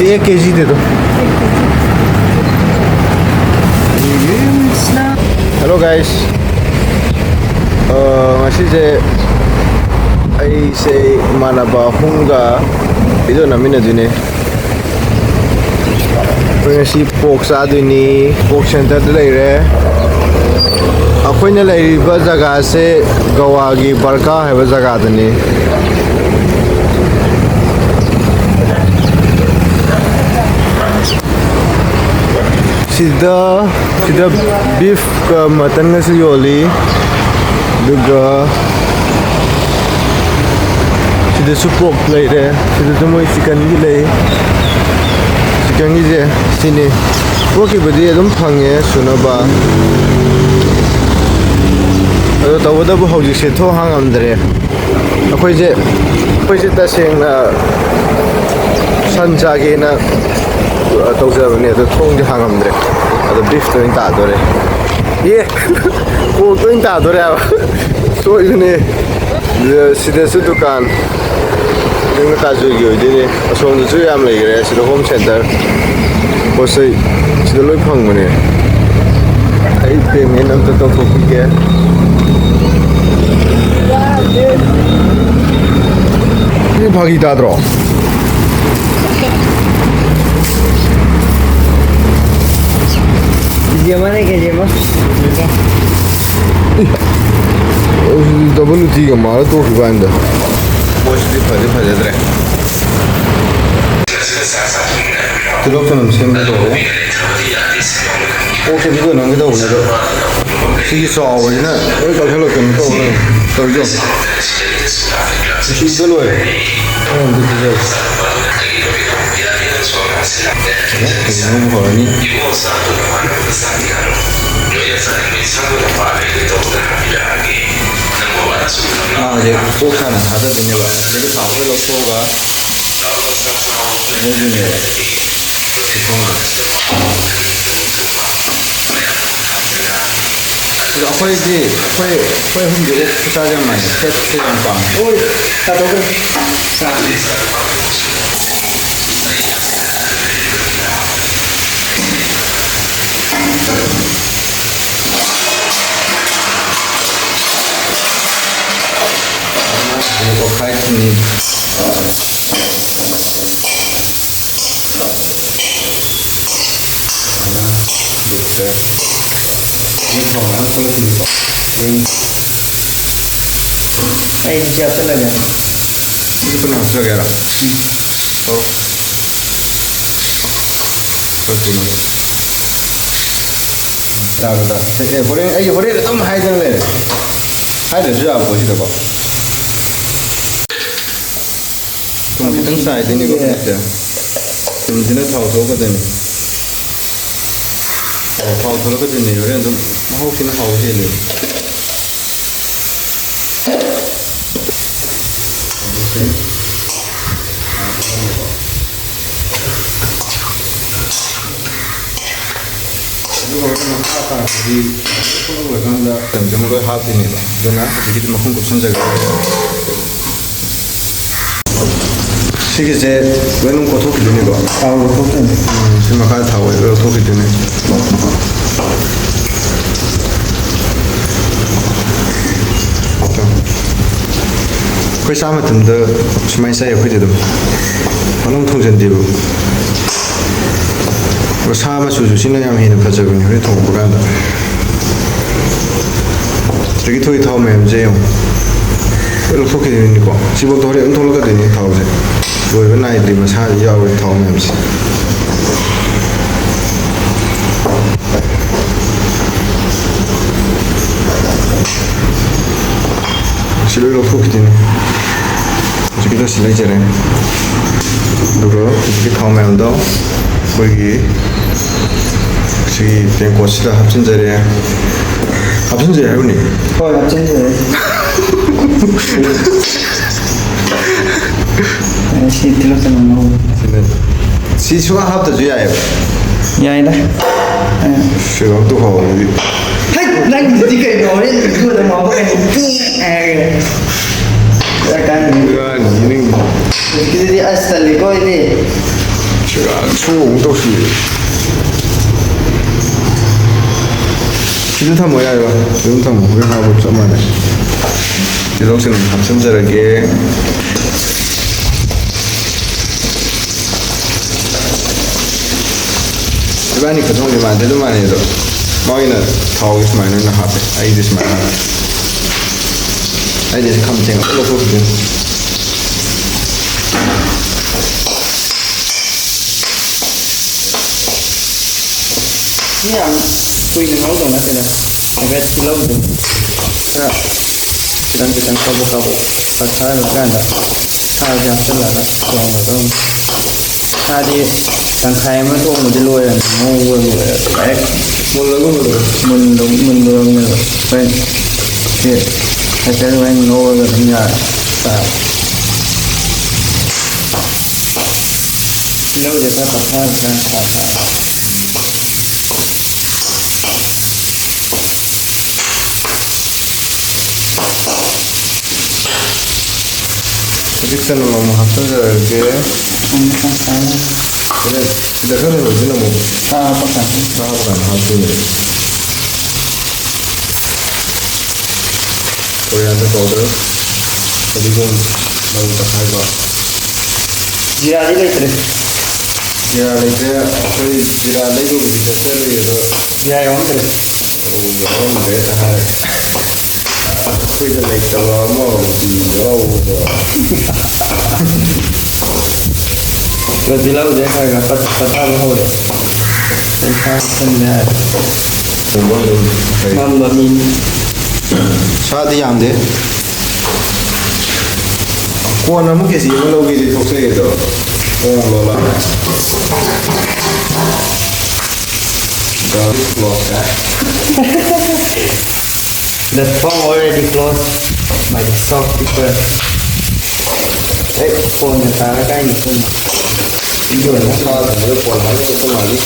1 kg दे दो. Hello guys. ngasi ai se manaba hunga video namina dune. ngasi pork sa duni pork center da lai re. akoina lai ba jaga se Goa gi Barka hai ba jaga dani. Sida beef ka mutton nga si Yoli. Duga sida su pork lay re. Sida tumoy chicken gi lay. Chicken gi je sini. Pork ki badi adum phangye suna ba. Ado tawada bu hauji se tho hang amdre. Akhoi je ta seng na san cha ge na tawjabane ado thong di hang amdre. ado beef to in ta dore. Ye pork to in ta dore aba. So ini sida su dukan nang ta ju gi oi de asom ju yam lai gre sida home center posai sida loi phang mane ai payment am ta to thok ke ni bhagi ta dro Gimana ke Jema? double tiga mara to ki banda mostly phade dre tilo to nam sem do re o ke video nang do ne do si so wa na e ka khalo kan to ne to jo si do lo e on do jo no ho ni 이제 꼭하는 하다 되냐고 이렇게 밥을 넣고가 해주네 그래서 아빠이지 코에 흔들고 짜장면 세장빵 오이 다 먹어 이거 카이트니 이거 완성이 이거 Ay, siya talaga. 이거 나 저기라 또 그렇구나 나보다 예 버리는 좀 하이 되는 하이를 주야 보시다 봐 좀 등사야 되는 거 같아. 좀 지나 타고 오거든. 타고 들어거든. 요래 좀 혹시나 하오시네. 이거 그러면 하다 이 손으로 간다. 점점으로 하드니다. 그러나 이게 좀 한국 선자가 이게 제 외눈 거 토끼 되는 거. Tao được không cần. 지금 가 타고 이거 토끼 되네. 그 사람 든데 주말 사이에 그대도 어느 통전대로 그 사람 수수 신뢰하면 해는 가져오는 우리 통보 간다. 저기 토이 타오면 이제요. 이렇게 토끼 되는 거. 집어 돌에 은통로가 되니 타오제. rồi bên này thì mà sao do cái thầu mềm xin lỗi thuốc thì 저기 다 실례잖아요. 그리고 이게 thầu mềm đó 거기 저기 된 곳이다 합천자리에 합천자리 해보니 합천자리 Si 들었잖아 너. Si chu가 합도 줘야요. 야이다. 시간 또 하고. 하이 난 네가 노래 그거 뭐 하는 약간 이거 니는 그들이 아스탈리 거이니 소금 떡시. 기름탕 뭐야 이거? 기름탕 뭐 우리하고 좀 하네. 기름탕 합천자르게. 이반이 그 정도 만들만 해도 너희는 더 있으면은 하বে. 아이들 있으면 아이들 감정 올라보거든. Ini yang kuing nol dong ada agak kilau tuh kita sedang kabuk-kabuk pasal kan ada hal yang salah tuang betul tadi tangkai mah tuh mau diluar mau baik mun baik ya hasil yang nol katanya kilau jadi pasal kan 식사는 너무 합쳐져게 그래 근데 그런 거 지는 뭐 사업은 하고 코리안드 파우더 그리고 너무 다 살고 지라 이래 지라 이제 저희 지라 내고 이제 셀러에서 지라 영들 너무 내다 하 그래도 내가 뭐 Gak bilang udah kayak dapat tahu deh. Tentang sendiri. Nambah ini. शादी आमदे कौन हम किसी में लोग इधर ठोक से तो कौन लोला गाड़ी क्लोज है The phone already closed by the shopkeeper. Phone người ta cái gì không mà. 이거 사 정말 뻔하게 좀 많이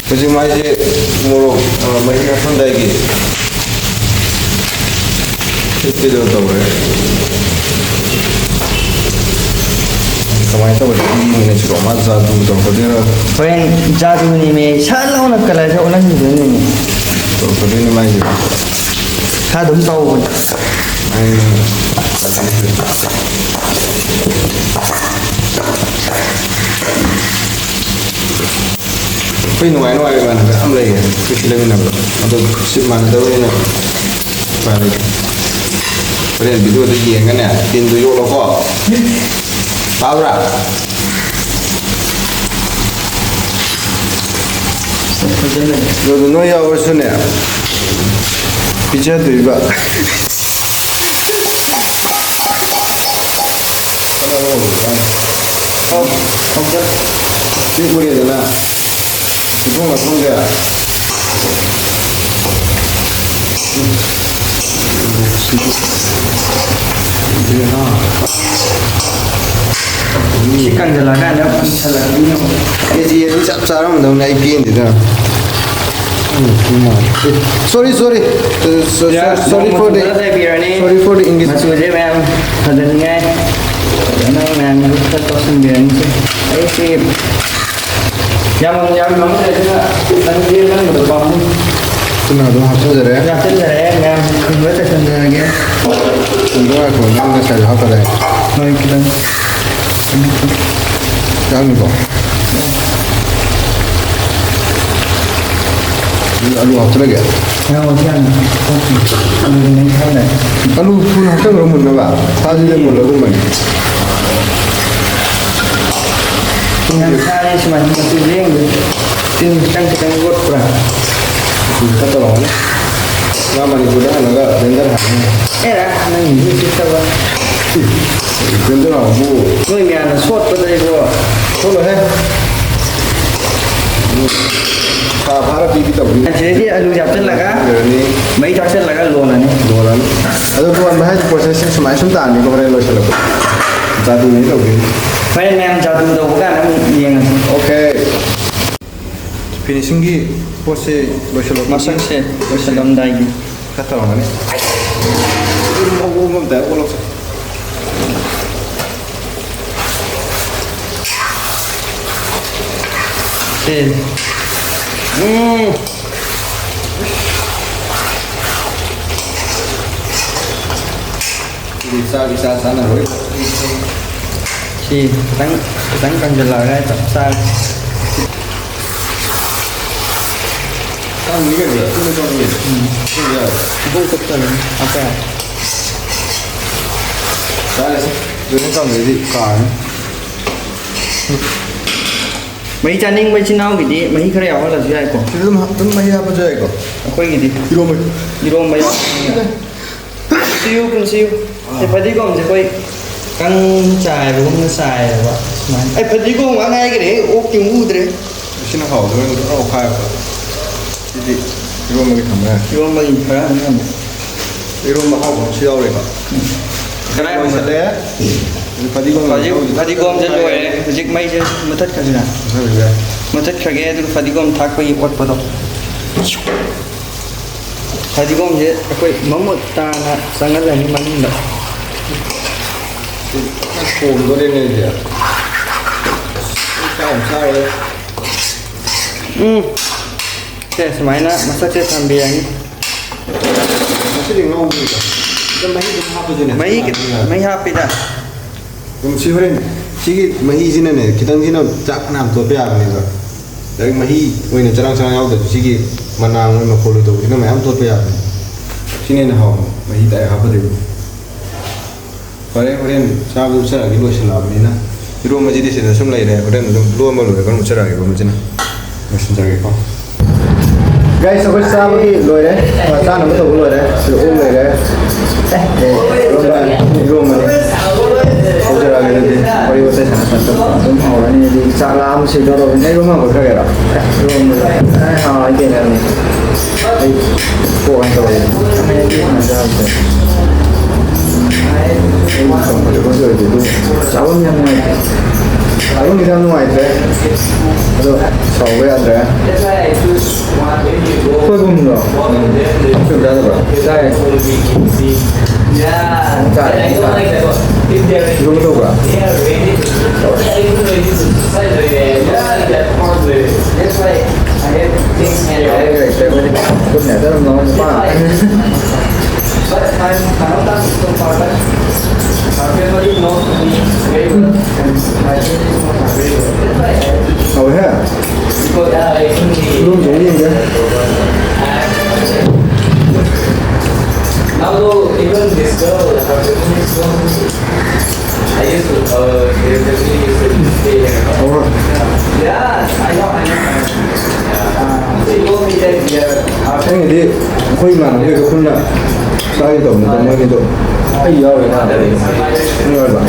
그지 마이지 뭐로 마이가 상다이기 실제적으로 그래 कमाई तो बड़ी मैंने चलो मत जादू तो कभी ना Friend जादू नहीं में शाला उन्हें कला जो उन्हें नहीं नहीं. तो कभी नहीं माई जी था तुम तो Pin ngoài ngoài mà nó âm lấy cái lên nào nó được xịt mà đâu đây nào và cái này ví dụ tôi giếng cái này tiền tôi vô nó có bao ra rồi tôi nói yêu cái này bây giờ tôi bảo không không chết. cái của này là cái con là con gì à Chỉ cần là cái đó thật là như nhau. cái gì nó chạm sao mà đâu này kia thì nào sorry sorry sorry for the sorry for the English Masuk je memang ada dengan memang kita tahu sendiri sih. Sih yang memang saya juga tadi kan berbau. Tuna do hapsa jare Ya sendiri memang kedua sendiri lagi. tuna ko nang sa ha kare Noi kita. yang ni ko alu hapsa lagi Yang macam ini kan dah. alu pun hapsa ro mun na ba ta ji le mun lo mun Yang saya cuma satu yang tim kita buat perang. kata orang na mani buda na ga dendar ha Era nang kita buat. dendar ha bu Noi mi ana sot pada itu. to lo hai ta bhara bi bi ta bu Jadi alu jatuh laga. ni Mấy cho chân là cái luồng này dolan ado ko ma hai processing samai sum ta ni ko re lo sala ko ta du ni lo bi Phải anh em cho tôi đâu có nó miếng okay finishing gi pose lo sala masak sih terus dalam daging kata orang ni ôm té ô lộc Trên bisa sana rồi Thì đánh cần trả lời đây tập sao Tao nghĩ cái gì cũng không biết bây giờ vô cực cần ok sao lại đừng có cái gì cả mấy cha ninh mấy chín nào cái gì mấy cái nào là gì ai cũng 좀 많이 해보자 이거 quay cái gì 이런 mấy siêu con siêu thì phải đi con thì quay căng xài và không xài vậy ấy phải đi con mà ngay cái đấy ô kiểu ngu đấy 신호 하고 그러면 또 가야 돼 이제 이거만 이렇게 하면 이런 mấy phải không 이거만 하고 치우래가 cái này 이거 mà 있을 때 바디건 fadigom chân rồi đấy dịch mấy chứ mà tất cả gì nào mà tất cả cái từ fadigom thắc quay quật vào đâu fadigom gì quay mắm một ta là sang cái này nhưng mà không được 곰도 되는 이제 싸움 싸워요 thế máy nó mà sao chơi tham bia nhỉ 확실히 나오니까 좀 많이 좀 하거든요 mấy happy đã 그럼 시호렌 시기 마히지는 기당지는 짝남 또 빼야 하니까 여기 마히 왜냐 저랑 야우도 시기 만나고 뭐 콜로도 우리가 마음 또 빼야 돼 신에는 하고 마히 다 하거든요 그래 호렌 사부 사기 보실라면이나 이런 마지디스는 좀 라이래 호렌 좀 루어멀로 그런 거 저라게 보면은 무슨 저게고 Guys, aku sama lagi loy deh. Sana betul loy deh. Suruh loy deh. Rumah ni. Kau jaga gitu deh. Kau itu sana sana. Rumah orang ni di salam sih dorong. Ini rumah berapa kira? Rumah. Ini ni. Kau antar dia. Ini di mana jalan? Ini sama tu kau itu. Calon yang mana? Calon ni kan nuai tu. Aduh, sawi ada. Kau pun tak? Sudah tak? Saya. Cari. Belum tahu tak? Oh ya? Belum jadi ya? Now though, even this girl, her feminist one, I used to, they definitely used to stay here. Oh. Yeah, I know. They told me that Anh đi, khơi mà cái khuyên là sai tổng tổng mấy cái độ. Ai giờ rồi nào? Người bạn.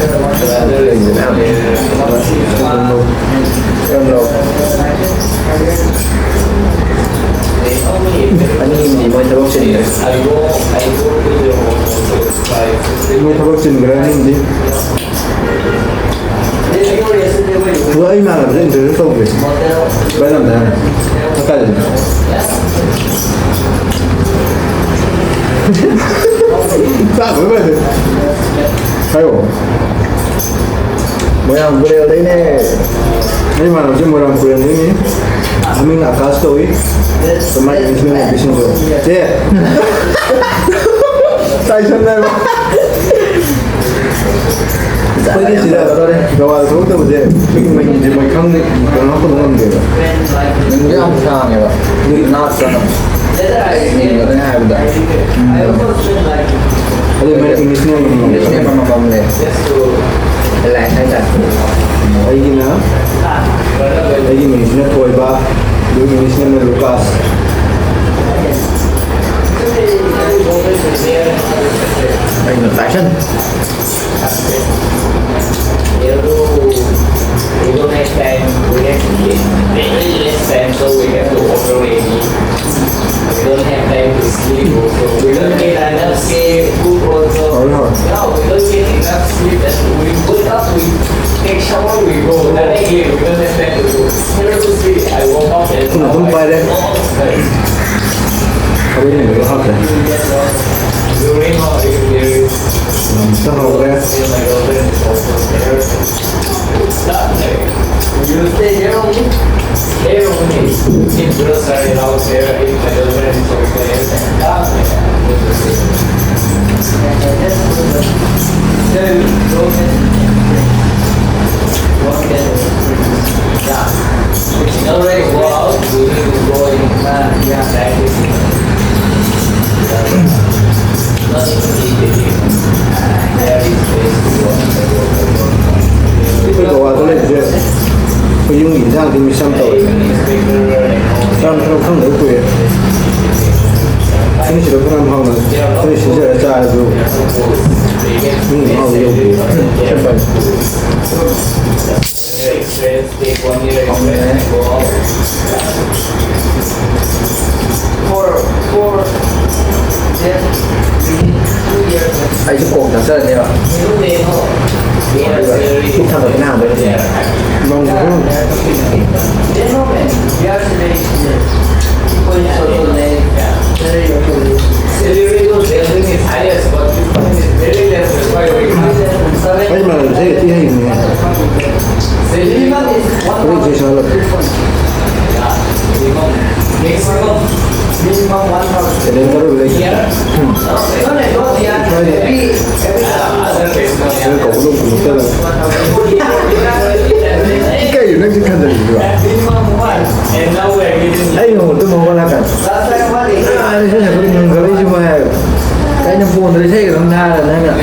Em đâu? anh em gì mới thấu trình này. Mới thấu trình cái anh đi. Bữa ấy mà làm gì được không vậy? Bây làm thế này. Nó cái gì? Sao với vậy? Hay không? Mới làm video đấy nè. Nhưng mà làm gì mới làm video đấy nhỉ? Mình là cá sấu ấy. Sama yang sebenarnya di sini tuh. Cek. Saya senang. Pergi sudah gawal tu tu je. Pergi main kang ni. Kalau aku dengan dia. Ini apa sekarang ya pak? Ini nak sana. Ini katanya hai budak. Ada main Inggrisnya ini. Inggrisnya apa kamu ni? Lain saja. Lagi na? Lagi Inggrisnya koi ba. Yung Inggrisnya na Lucas. Anh là tái chân. We don't have time, we have to eat very less time, so we have to walk already. We don't have time to sleep also. We don't get enough sleep, food also. No, we don't get enough sleep. And we wake up, we take shower, we go. The next day, we don't have time to go. Here to sleep, I woke up and Không phải đấy. Không biết này có học đấy. during holiday period, ต้องเอาเลย See, my girlfriend is also there. You stay here only? Here only. If girls are out there, if my girlfriend is also there, then yeah. Already go out, we will go in, yeah, practicing. Nothing to eat with you. There is space to go. ที่บอกว่าตัวเล็กเยอะไปยุ่งอีกทางที่มีซ้ำต่อซ้ำข้างเหนือคุยที่นี่เราก็นำห้องนั้นที่นี่ฉันจะจ่ายดูห้องเดียวใช่ไหม Experience, take 1 year experience, go out. For then we need 2 years. ไอ้ชุกโกงจากเส้นเนี่ย You they know. We have salary. ทุกทำแบบหน้าไปเลย มองดู They know man. We are salary. People is also like salary also. Salary was building is highest, but people is very less. That's why we ไม่มาเลยใช่ที่ให้อยู่เนี่ย minimum is ไม่ใช่ใช่หรอก yeah, maximum 1,000. แต่เดินก็รู้เลย Yeah. No, even I got the every other place. เดินกับลูกผมก็เลยแกอยู่นั่งที่คันเดินอยู่อ่ะ Minimum 1. And now we are getting ไอ้หนูตัวมองก็แล้วกัน last time what is ไม่ใช่อย่างนี้ก็เลยใช่ไหมไอ้น้ำปูนเลยใช่กับน้ำท่าเลยนั่นอ่ะ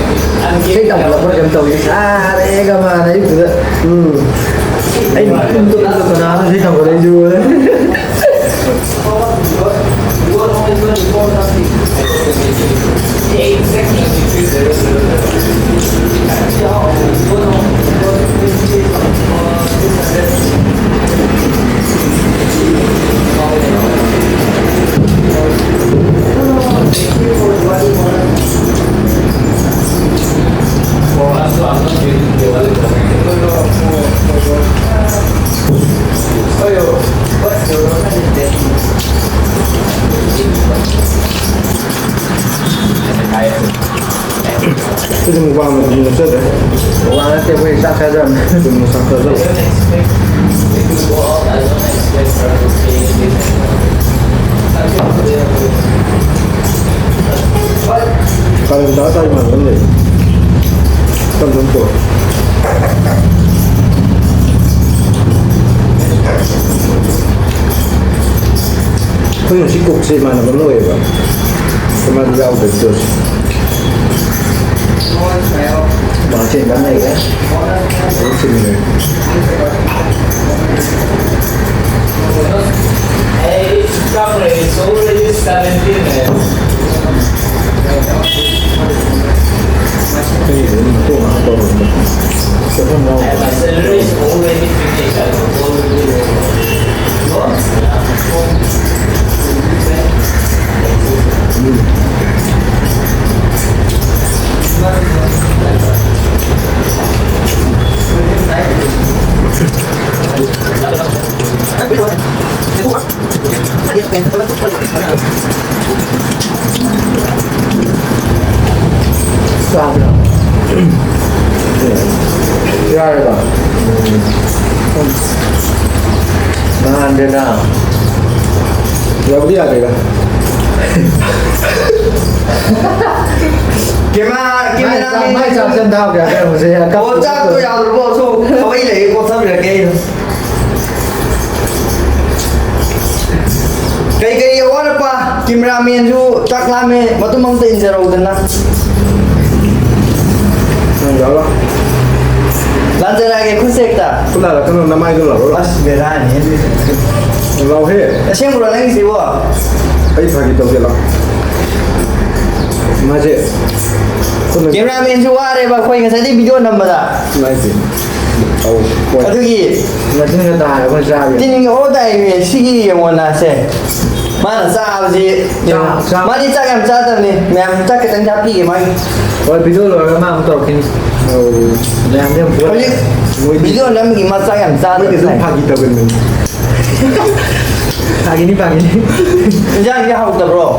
I'm ใช่ getting กับเราคนจำตัวอยู่อ่าอะไรก็มาในยุคนี้ไอ้ตัวน้ำใช่กับอะไรอยู่เลย you are only 24 something. Exactly. For us, so I'm not getting the wallet. Oh, yo, what's your cái gì qua mà mình rất đấy qua nó sẽ quay sát cái dần đừng sang cờ I đâu don't expect if you go out, I don't expect her to stay in this. kalau đá tay mà nó này tâm giống tuổi không chỉ cục gì mà nó vẫn nuôi vậy mà giao được được bỏ trên cái này đấy đúng xin này Hey, come on, it's already 17 man. cái gì cũng tu mà tôi mình sẽ không đâu And my salary is already finished. I don't already sao được ra rồi nó ăn đến nào giờ có đi à kìa mai sao chân đau kìa cái một xe cấp 我这都要是我说，我一来我特别给。Kay wala pa kimramen ju taklame matumang tin sa road na. đó là Lanjut lagi kusekta. cái là cái năm mai cái lẩu đó Pas berani. lâu hết Asyam bulan lagi sih wa. ấy phải cái đầu tiên là mà chị con này Kimramen ju wa re ba khoi ngai sai video number da. này gì đâu quay Adugi là trên cái đài con ra vậy tin ngo dai me sigi mo na se. Mana sa gì? Sa. Mà đi chắc em chắc tao nè, em chắc cái tấm cháp gì mày. rồi video rồi nó mang tàu khi làm thêm Ôi, một video làm gì mà chắc em chắc cái được gì này. phải cái đầu bên mình gini pak gini Jangan ya học tập bro.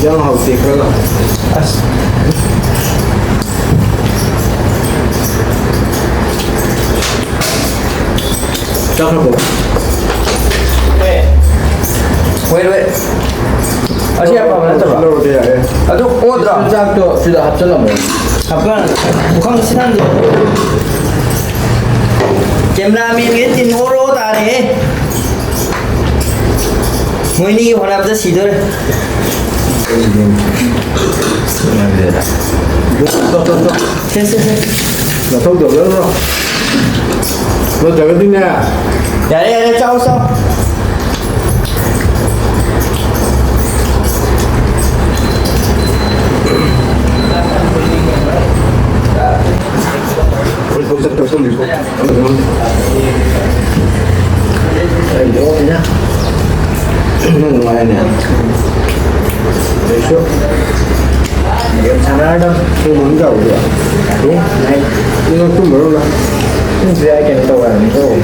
Jangan hậu tiệc đó là 짝하고. Wait. 아시 아빠 말했잖아. 그러고 돼야 해. 아주 오더라. 짝도 주다 합쳐놓으면 아빠는 북한 친한데. 겜라면에 찐 오로다네. 뭐니 혼합자 시들. 됐어. 나 통도 없어. 너 저거 듣냐? 야래 짜오서. 우리 동생 또 손 있고. 이거 그냥 이건 와야네 됐어. 괜찮아 또 뭔가 우리야. 네? 네 이거 또 뭐라? 근데 알게 또 와야 또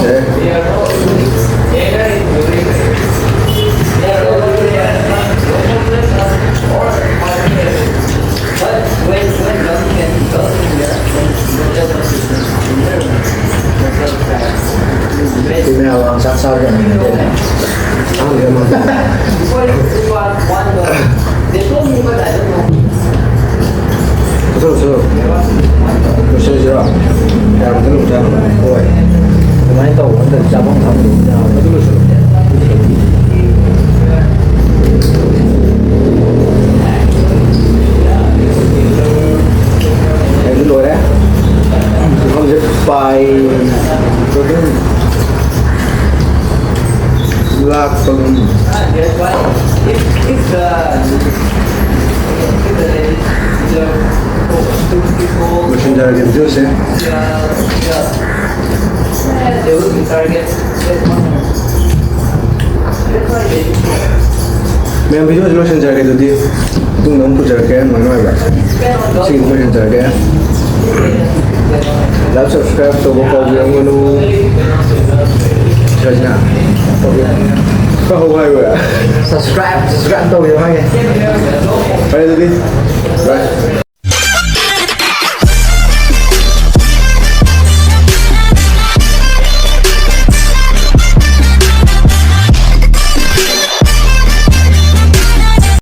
네. thì mình làm sao sao cho mình đây này 아, 내가 막. 무서워. 무서워. 야, 무서워. 자, ôi. cái máy tàu vẫn được ra bóng thẳng đủ nào nó cứ Em cứ đuổi đấy. Không dứt bài. Tôi cứ lạc từng Machine jar get juice eh. Main video lo machine jar ke jadi tung nom ku jar ke mana ba. Sing machine jar ke. Like subscribe to ko video ngunu. Jajna. Có không hay rồi ạ? subscribe tôi cho mấy Đây đi. Rồi.